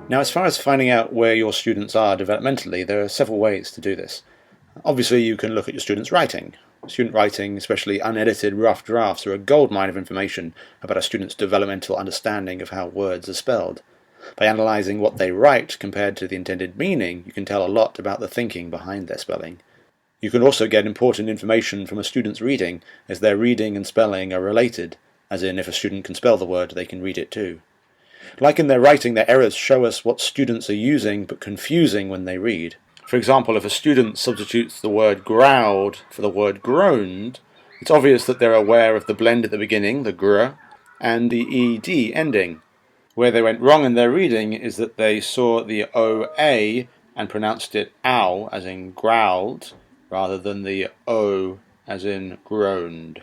Now, as far as finding out where your students are developmentally, there are several ways to do this. Obviously, you can look at your students' writing. Student writing, especially unedited rough drafts, are a goldmine of information about a student's developmental understanding of how words are spelled. By analysing what they write compared to the intended meaning, you can tell a lot about the thinking behind their spelling. You can also get important information from a student's reading, as their reading and spelling are related, as in if a student can spell the word, they can read it too. Like in their writing, their errors show us what students are using but confusing when they read. For example, if a student substitutes the word growled for the word groaned, it's obvious that they're aware of the blend at the beginning, the gr, and the ed ending. Where they went wrong in their reading is that they saw the OA and pronounced it ow, as in growled, rather than the O, as in groaned.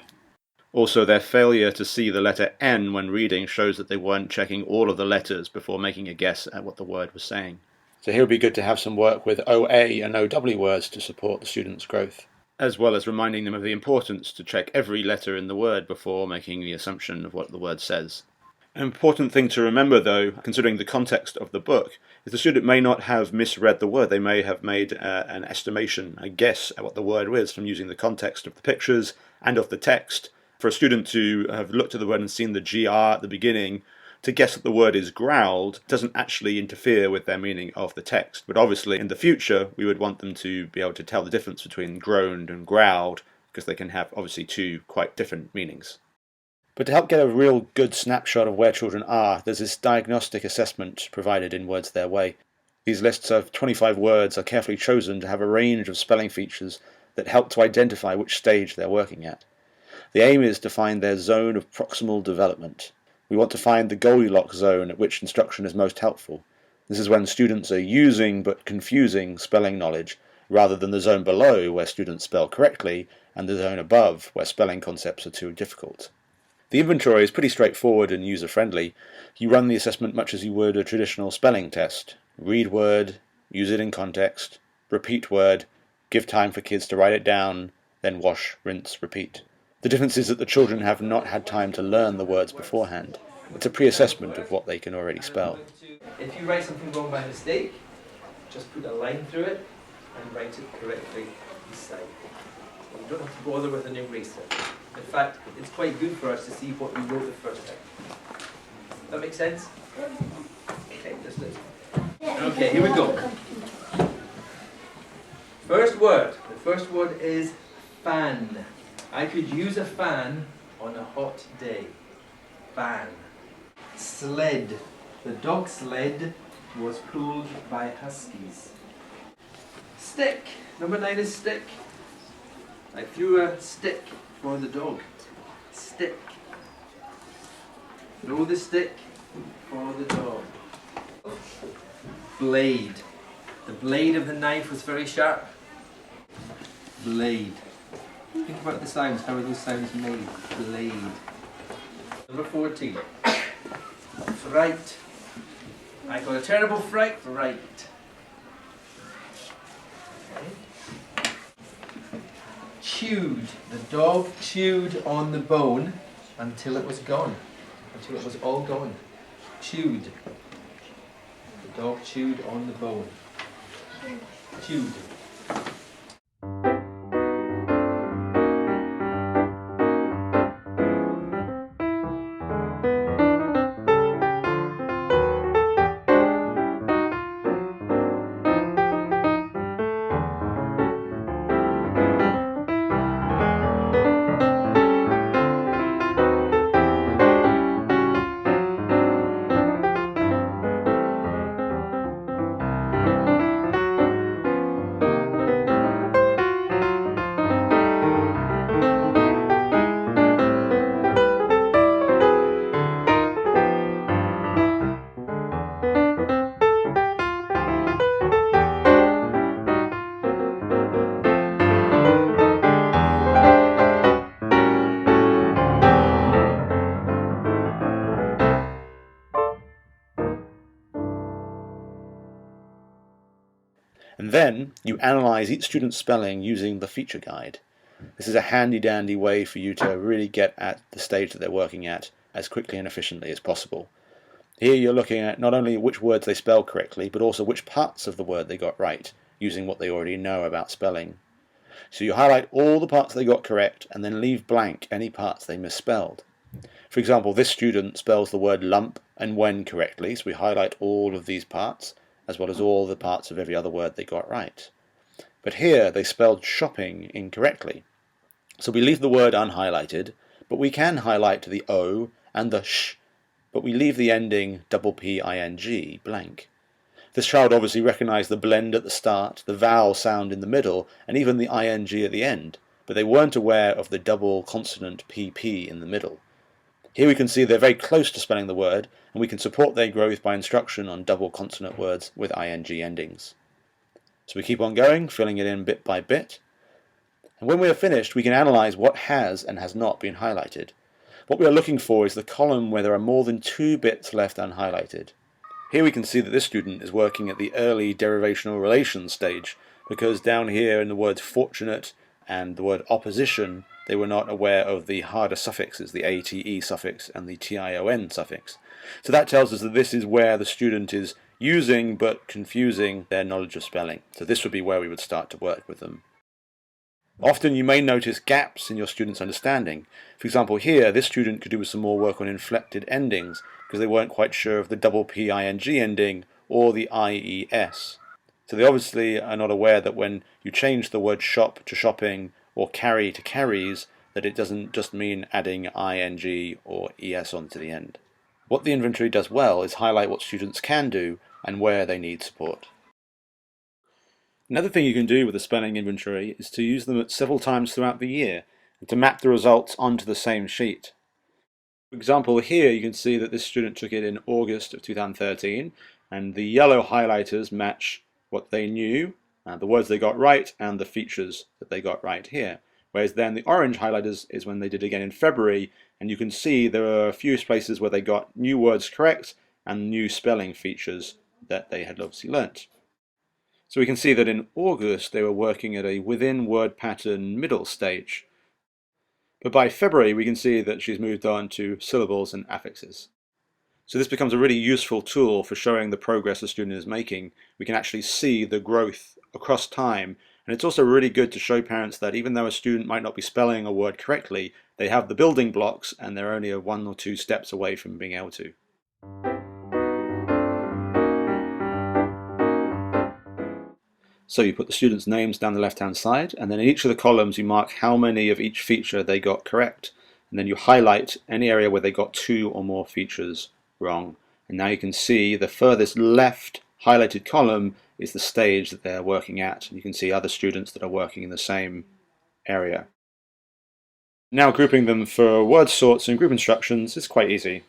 Also, their failure to see the letter N when reading shows that they weren't checking all of the letters before making a guess at what the word was saying. So here it would be good to have some work with OA and OW words to support the students' growth, as well as reminding them of the importance to check every letter in the word before making the assumption of what the word says. An important thing to remember, though, considering the context of the book, is the student may not have misread the word. They may have made an estimation, a guess at what the word is from using the context of the pictures and of the text. For a student to have looked at the word and seen the GR at the beginning, to guess that the word is growled doesn't actually interfere with their meaning of the text. But obviously in the future we would want them to be able to tell the difference between groaned and growled, because they can have obviously two quite different meanings. But to help get a real good snapshot of where children are, there's this diagnostic assessment provided in Words Their Way. These lists of 25 words are carefully chosen to have a range of spelling features that help to identify which stage they're working at. The aim is to find their zone of proximal development. We want to find the Goldilocks zone at which instruction is most helpful. This is when students are using but confusing spelling knowledge, rather than the zone below where students spell correctly, and the zone above where spelling concepts are too difficult. The inventory is pretty straightforward and user-friendly. You run the assessment much as you would a traditional spelling test. Read word, use it in context, repeat word, give time for kids to write it down, then wash, rinse, repeat. The difference is that the children have not had time to learn the words beforehand. It's a pre-assessment of what they can already spell. If you write something wrong by mistake, just put a line through it and write it correctly beside. You don't have to bother with an eraser. In fact, it's quite good for us to see what you wrote the first time. Does that make sense? Okay, just listen. Okay, here we go. First word. The first word is fan. I could use a fan on a hot day. Fan. Sled. The dog sled was pulled by huskies. Stick. Number 9 is stick. I threw a stick for the dog. Stick. Throw the stick for the dog. Blade. The blade of the knife was very sharp. Blade. Think about the sounds. How are those sounds made? Blade. Number 14. Fright. I got a terrible fright. Fright. Okay. Chewed. The dog chewed on the bone until it was gone. Until it was all gone. Chewed. The dog chewed on the bone. Chewed. And then you analyse each student's spelling using the feature guide. This is a handy-dandy way for you to really get at the stage that they're working at as quickly and efficiently as possible. Here you're looking at not only which words they spell correctly, but also which parts of the word they got right, using what they already know about spelling. So you highlight all the parts they got correct, and then leave blank any parts they misspelled. For example, this student spells the word lump and when correctly, so we highlight all of these parts, as well as all the parts of every other word they got right. But here they spelled shopping incorrectly. So we leave the word unhighlighted, but we can highlight the O and the sh, but we leave the ending PPING blank. This child obviously recognised the blend at the start, the vowel sound in the middle, and even the ing at the end, but they weren't aware of the double consonant PP in the middle. Here we can see they're very close to spelling the word, and we can support their growth by instruction on double consonant words with ing endings. So we keep on going, filling it in bit by bit. And when we are finished, we can analyse what has and has not been highlighted. What we are looking for is the column where there are more than 2 bits left unhighlighted. Here we can see that this student is working at the early derivational relations stage, because down here in the words fortunate and the word opposition, they were not aware of the harder suffixes, the ate suffix and the tion suffix. So that tells us that this is where the student is using but confusing their knowledge of spelling. So this would be where we would start to work with them. Often you may notice gaps in your student's understanding. For example, here, this student could do with some more work on inflected endings because they weren't quite sure of the double PING ending or the IES. So they obviously are not aware that when you change the word shop to shopping or carry to carries, that it doesn't just mean adding ING or ES onto the end. What the inventory does well is highlight what students can do and where they need support. Another thing you can do with the spelling inventory is to use them several times throughout the year and to map the results onto the same sheet. For example, here you can see that this student took it in August of 2013, and the yellow highlighters match what they knew, the words they got right, and the features that they got right here. Whereas then the orange highlighters is when they did it again in February, and you can see there are a few places where they got new words correct and new spelling features that they had obviously learnt. So we can see that in August they were working at a within word pattern middle stage. But by February we can see that she's moved on to syllables and affixes. So this becomes a really useful tool for showing the progress a student is making. We can actually see the growth across time, and it's also really good to show parents that even though a student might not be spelling a word correctly, they have the building blocks and they're only 1 or 2 steps away from being able to. So you put the students' names down the left-hand side, and then in each of the columns you mark how many of each feature they got correct. And then you highlight any area where they got 2 or more features wrong. And now you can see the furthest left highlighted column is the stage that they're working at. And you can see other students that are working in the same area. Now grouping them for word sorts and group instructions is quite easy.